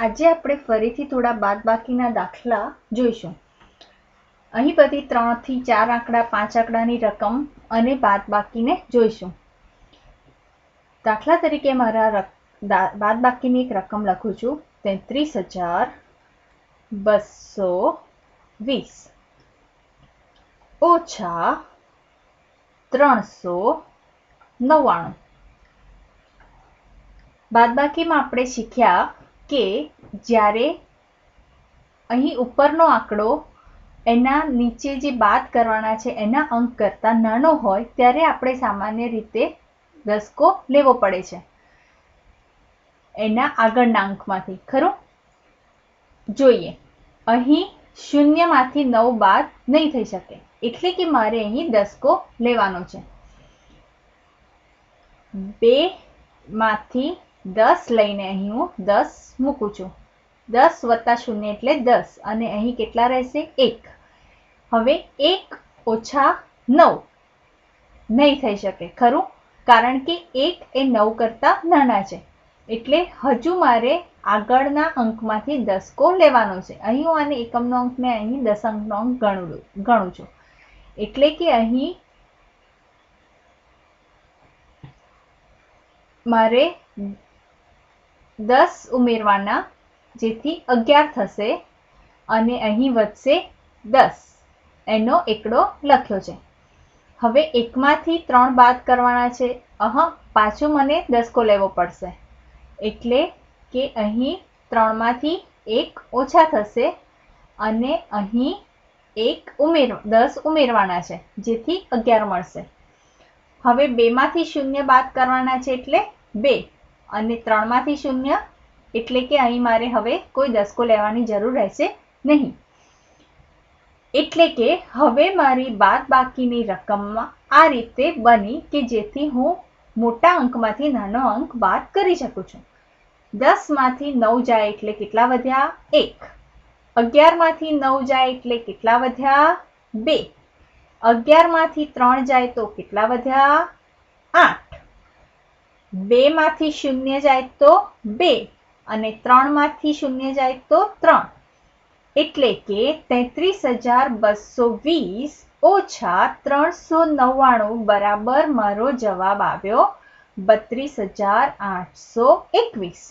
આજે આપણે ફરીથી થોડા બાદબાકીના દાખલા જોઈશું. અહીં બધી 3 થી 4 આંકડા 5 આંકડાની રકમ અને બાદબાકીને જોઈશું. દાખલા તરીકે મારા બાદબાકીની એક રકમ લખું છું 33,220 ઓછા 399. બાદબાકીમાં આપણે શીખ્યા કે જ્યારે અહીં ઉપરનો આંકડો એના નીચે જે બાદ કરવાના છે એના અંક કરતાં નાનો હોય ત્યારે આપણે સામાન્ય રીતે દસકો લેવો પડે છે એના આગળના અંકમાંથી. ખરું? જોઈએ, અહીં 0 માંથી 9 બાદ નહીં થઈ શકે એટલે કે મારે અહીં દસકો લેવાનો છે. 2 માંથી 10 લઈને અહીં હું 10 મૂકું છું. 10 વત્તા 0 એટલે 10 અને અહીં કેટલા રહેશે? 1. હવે 1 ઓછા 9 નહીં થઈ શકે. ખરું? કારણ કે 1 એ 9 કરતા નાના છે એટલે હજુ મારે આગળના અંકમાંથી દસકો લેવાનો છે. અહીં હું આને એકમનો અંકને અહીં દશંકનો અંક ગણું છું એટલે કે અહીં મારે 10 ઉમેરવાના જેથી 11 થશે અને અહીં વધશે 10. એનો એકડો લખ્યો છે. હવે 1 માંથી 3 બાદ કરવાના છે. પાછું મને દસકો લેવો પડશે એટલે કે અહીં 3 માંથી 1 ઓછા થશે અને અહીં 10 ઉમેરવાના છે જેથી 11 મળશે. હવે 2 માંથી 0 બાદ કરવાના છે એટલે 2 અને 3 માંથી 0 એટલે કે અહીં મારે હવે કોઈ દસકો લેવાની જરૂર રહેશે નહીં. એટલે કે હવે મારી બાદબાકીની રકમમાં આ રીતે બની કે જેથી હું મોટા અંકમાંથી નાનો અંક બાદ કરી શકું છું. 10 માંથી 9 જાય એટલે કેટલા વધ્યા? 1. 11 માંથી 9 જાય એટલે કેટલા વધ્યા? 2. 11 માંથી 3 જાય તો કેટલા વધ્યા? 8. 2 માંથી 0 જાય તો 2 અને 3 માંથી 0 જાય તો 3 એટલે કે 33,220 ઓછા 399 બરાબર મારો જવાબ આવ્યો 32,821.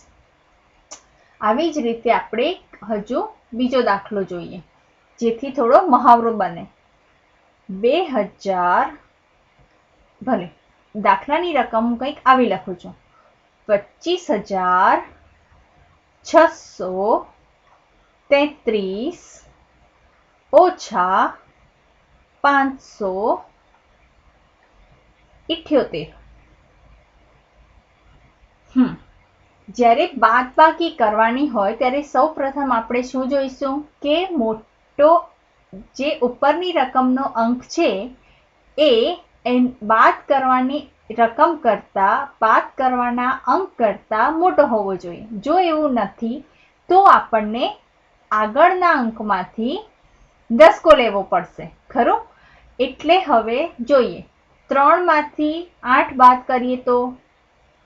આવી જ રીતે આપણે હજુ બીજો દાખલો જોઈએ જેથી થોડો મહાવરો બને. 2000 ભલે દાખલાની રકમ હું કંઈક આવી લખું છું 25,633 ઓછા 578. જ્યારે બાદબાકી કરવાની હોય ત્યારે સૌ પ્રથમ આપણે શું જોઈશું કે મોટો જે ઉપરની રકમનો અંક છે એ બાદ કરવાની રકમ કરતા બાદ કરવાના અંક કરતા મોટો હોવો જોઈએ. જો એવું નથી તો આપણને આગળના અંકમાંથી દસકો લેવો પડશે. ખરું? એટલે હવે જોઈએ, 3 માંથી 8 બાદ કરીએ તો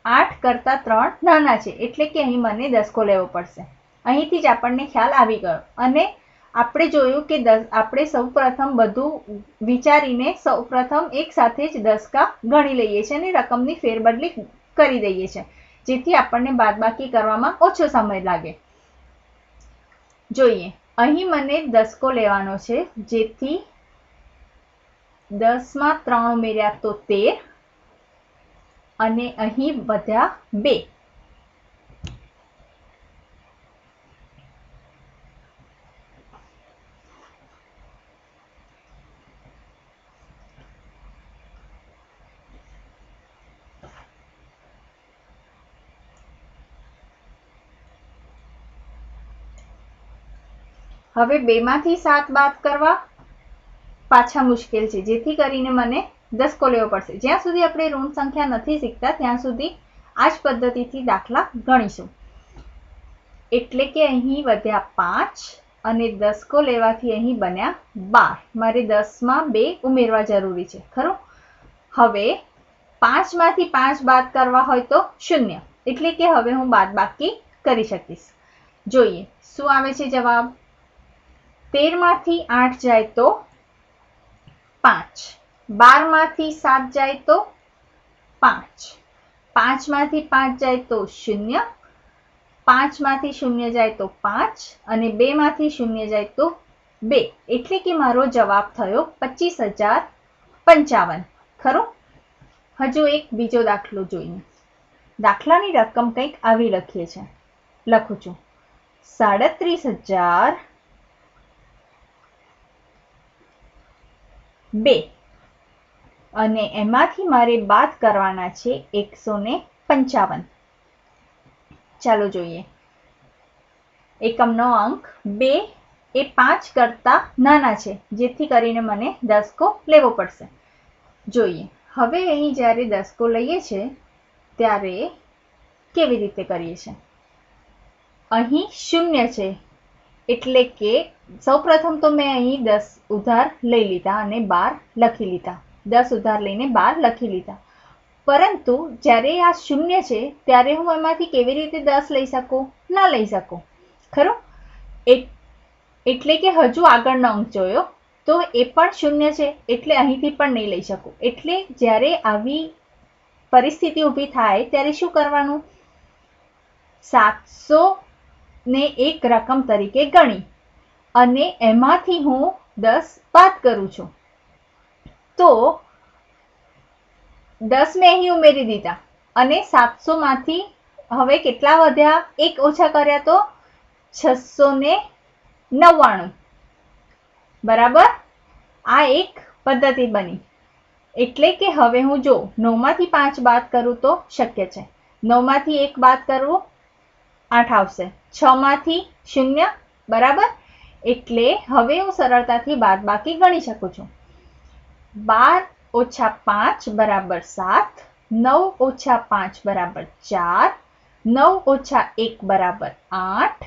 8 કરતા 3 નાના છે એટલે કે અહીં મને દસકો લેવો પડશે. અહીંથી જ આપણને ખ્યાલ આવી ગયો અને આપણે જોયું કે આપણે સૌપ્રથમ બધું વિચારીને સૌપ્રથમ એક સાથે જ દસકા ગણી લઈએ છીએ અને રકમની ફેરબદલી કરી દઈએ છીએ જેથી આપણને બાદબાકી કરવામાં ઓછો સમય લાગે. જોઈએ, અહીં મને દસકો લેવાનો છે જેથી 10 માં 3 ઉમેર્યા તો 13 અને અહીં વધ્યા 2. હવે 2 માંથી 7 બાદ કરવા પાછા મુશ્કેલ છે જેથી કરીને મને દસકો લેવો પડશે. જ્યાં સુધી આપણે ઋણ સંખ્યા નથી શીખતા ત્યાં સુધી આ જ પદ્ધતિથી દાખલા ગણીશું. એટલે કે અહીં વધ્યા 5 અને દસકો લેવાથી અહીં બન્યા 12. મારે 10 માં 2 ઉમેરવા જરૂરી છે. ખરું? હવે 5 માંથી 5 બાદ કરવા હોય તો 0 એટલે કે હવે હું બાદબાકી કરી શકીશ. જોઈએ શું આવે છે જવાબ. 13 માંથી 8 જાય તો 5, 12 માંથી 7 જાય તો 5, 5 માંથી 5 જાય તો 0, 5 માંથી 0 જાય તો 5 અને 2 માંથી 0 જાય તો 2. એટલે કે મારો જવાબ થયો 25,055. ખરું? હજુ એક બીજો દાખલો જોઈએ. દાખલાની રકમ કંઈક આવી લખીએ છે. લખું છું 37,002 અને એમાંથી મારે બાદ કરવાના છે 155. ચાલો જોઈએ. એકમનો અંક 2 એ 5 કરતા નાના છે, જેથી કરીને મને દસકો લેવો પડશે. જોઈએ હવે અહીં જ્યારે દસકો લઈએ છે ત્યારે કેવી રીતે કરીએ છીએ. અહીં 0 છે એટલે કે સૌપ્રથમ તો મેં અહીં 10 ઉધાર લઈ લીધા અને 12 લખી લીધા. 10 ઉધાર લઈને 12 લખી લીધા. પરંતુ જ્યારે આ 0 છે ત્યારે હું એમાંથી કેવી રીતે 10 લઈ શકું? ના લઈ શકું. ખરું? એટલે કે હજુ આગળનો અંક જોયો તો એ પણ 0 છે એટલે અહીંથી પણ નહીં લઈ શકું. એટલે જ્યારે આવી પરિસ્થિતિ ઊભી થાય ત્યારે શું કરવાનું? 700 ને એક રકમ તરીકે ગણી અને એમાંથી હું 10 બાદ કરું છું. તો 10 મેં અહીં ઉમેરી દીધા અને 700 માંથી હવે કેટલા વધ્યા? 1 ઓછા કર્યા તો 699. બરાબર? આ એક પદ્ધતિ બની. એટલે કે હવે હું જો 9 માંથી 5 બાદ કરું તો શક્ય છે. 9 માંથી 1 બાદ કરવું 8 આવશે. 6 માંથી 0. બરાબર? એટલે હવે હું સરળતાથી બાદબાકી ગણી શકું છું. 12 ઓછા 5 બરાબર 7, 9 ઓછા 5 બરાબર 4, 9 ઓછા 1 બરાબર 8,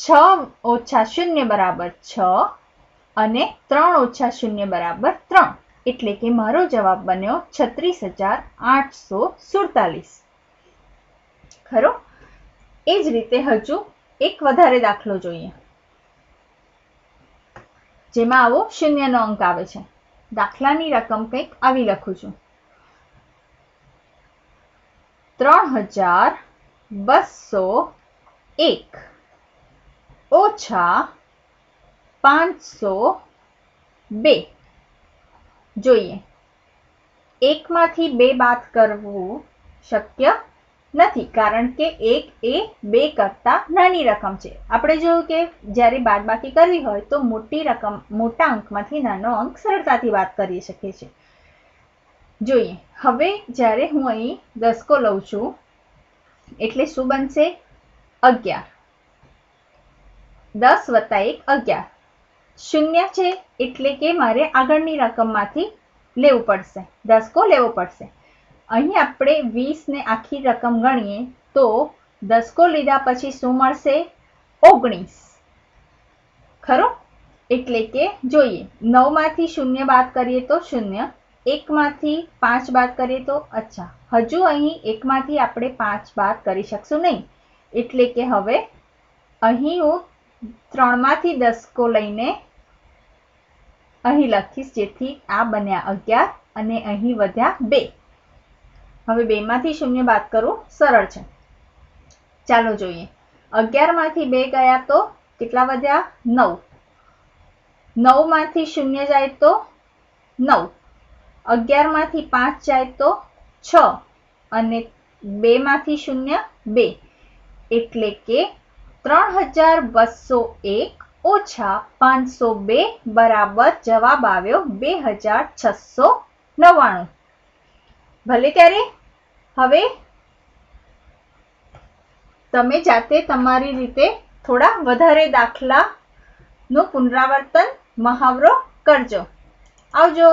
6 ઓછા 0 બરાબર 6 અને 3 ઓછા 0 બરાબર 3. એટલે કે મારો જવાબ બન્યો 36,847. ખરો? એ જ રીતે હજુ એક વધારે દાખલો જોઈએ જેમાં આવો 0 નો અંક આવે છે. દાખલાની રકમ કંઈક આવી લખું છું 3,201 ઓછા 502. જોઈએ 1 માંથી 2 બાદ કરવું શક્ય નથી કારણ કે 1 એ 2 કરતા નાની રકમ છે. આપણે જોયું કે જ્યારે બાદબાકી કરવી હોય તો મોટા અંકમાંથી નાનો અંક સરળતાથી બાદ કરી શકીએ છીએ. જોઈએ હવે જ્યારે હું અહીં દસકો લઉં છું એટલે શું બનશે? 11. 10 વત્તા 1 11. 0 છે એટલે કે મારે આગળની રકમમાંથી લેવું પડશે, દસકો લેવો પડશે. અહીં આપણે 20 ને આખી રકમ ગણીએ તો દસકો લીધા પછી શું મળશે? 19. ખરું? એટલે કે જોઈએ 9 માંથી 0 બાદ કરીએ તો 0, 1 માંથી 5 બાદ કરીએ તો અચ્છા હજુ અહીં 1 માંથી આપણે 5 બાદ કરી શકશું નહીં. એટલે કે હવે અહીં હું 3 માંથી દસકો લઈને અહીં લખીશ જેથી આ બન્યા 11 અને અહીં વધ્યા 2. હવે 2 માંથી 0 બાદ કરવું સરળ છે. ચાલો જોઈએ 11 માંથી 2 ગયા તો કેટલા વધ્યા? 9. 9 માંથી 0 જાય તો 9, 11 માંથી 5 જાય તો 6 અને 2 માંથી 0 2. એટલે કે 3,201 ઓછા 502 બરાબર જવાબ આવ્યો 2,699. ભલે ત્યારે હવે તમે જાતે તમારી રીતે થોડા વધારે દાખલાનું પુનરાવર્તન મહાવરો કરજો. આવજો.